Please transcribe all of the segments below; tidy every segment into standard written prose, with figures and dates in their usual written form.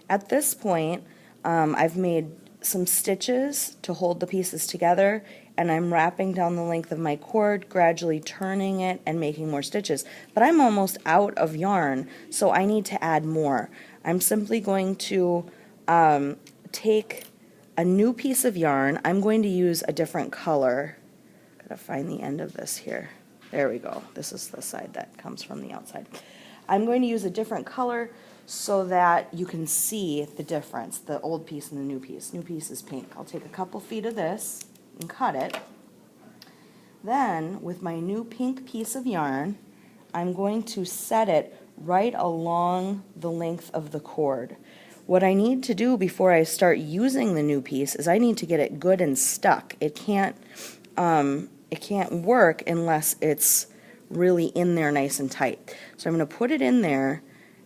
At this point, I've made some stitches to hold the pieces together, and I'm wrapping down the length of my cord, gradually turning it and making more stitches. But I'm almost out of yarn, so I need to add more. I'm simply going to take a new piece of yarn. I'm going to use a different color. Gotta find the end of this here. There we go. This is the side that comes from the outside. I'm going to use a different color so that you can see the difference, the old piece and the new piece. New piece is pink. I'll take a couple feet of this and cut it. Then, with my new pink piece of yarn, I'm going to set it right along the length of the cord. What I need to do before I start using the new piece is I need to get it good and stuck. It can't work unless it's really in there nice and tight. So I'm going to put it in there,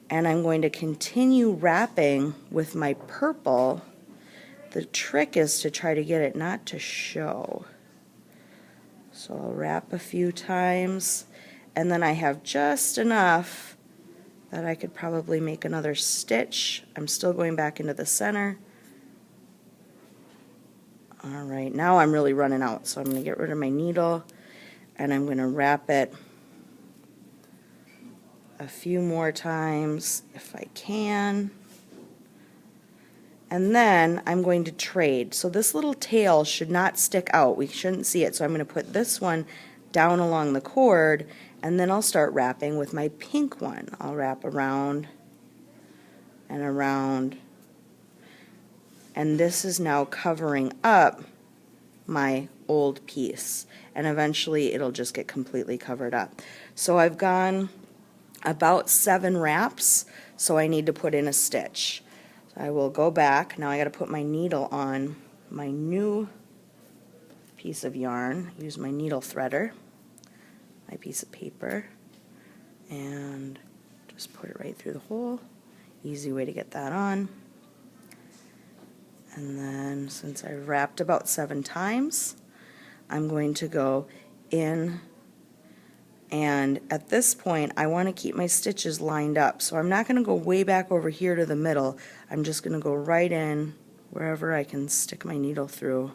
and I'm going to continue wrapping with my purple. The trick is to try to get it not to show. So I'll wrap a few times, and then I have just enough that I could probably make another stitch. I'm still going back into the center. All right, now I'm really running out, so I'm going to get rid of my needle, and I'm going to wrap it a few more times if I can. And then I'm going to trade. So this little tail should not stick out. We shouldn't see it. So I'm going to put this one down along the cord, and then I'll start wrapping with my pink one. I'll wrap around and around. And this is now covering up my old piece. And eventually it'll just get completely covered up. So I've gone about 7 wraps, so I need to put in a stitch. So I will go back. Now I got to put my needle on my new piece of yarn. Use my needle threader, my piece of paper, and just put it right through the hole. Easy way to get that on. And then, since I wrapped about 7 times, I'm going to go in, and at this point I want to keep my stitches lined up. So I'm not going to go way back over here to the middle. I'm just going to go right in wherever I can stick my needle through.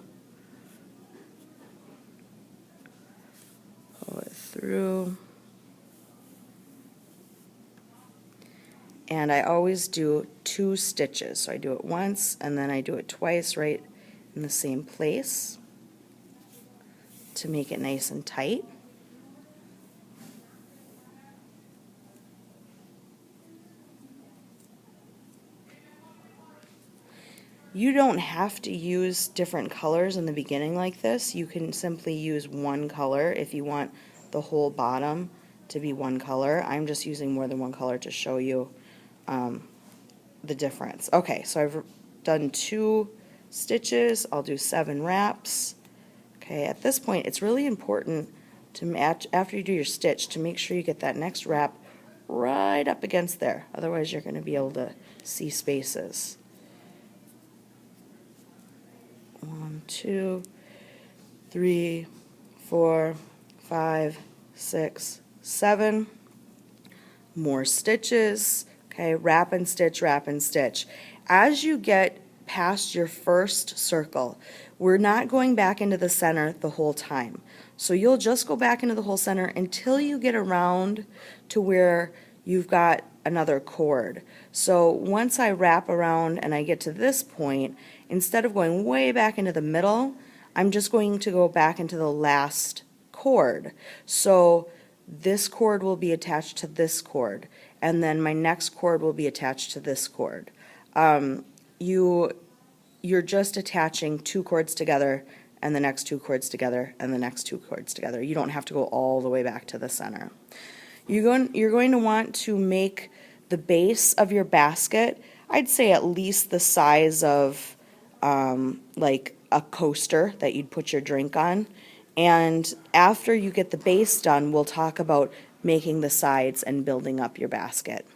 Pull it through. And I always do 2 stitches. So I do it once and then I do it twice right in the same place to make it nice and tight. You don't have to use different colors in the beginning like this. You can simply use one color if you want the whole bottom to be one color. I'm just using more than one color to show you the difference. Okay, so I've done 2 stitches. I'll do 7 wraps. Okay, at this point it's really important to match, after you do your stitch, to make sure you get that next wrap right up against there. Otherwise you're going to be able to see spaces. 1, 2, 3, 4, 5, 6, 7. More stitches. Okay, wrap and stitch, wrap and stitch. As you get past your first circle, we're not going back into the center the whole time. So you'll just go back into the whole center until you get around to where you've got another cord. So once I wrap around and I get to this point, instead of going way back into the middle, I'm just going to go back into the last cord. So this cord will be attached to this cord, and then my next cord will be attached to this cord. You're just attaching 2 cords together, and the next 2 cords together, and the next 2 cords together. You don't have to go all the way back to the center. You're going to want to make the base of your basket, I'd say at least the size of like a coaster that you'd put your drink on. And after you get the base done, we'll talk about making the sides and building up your basket.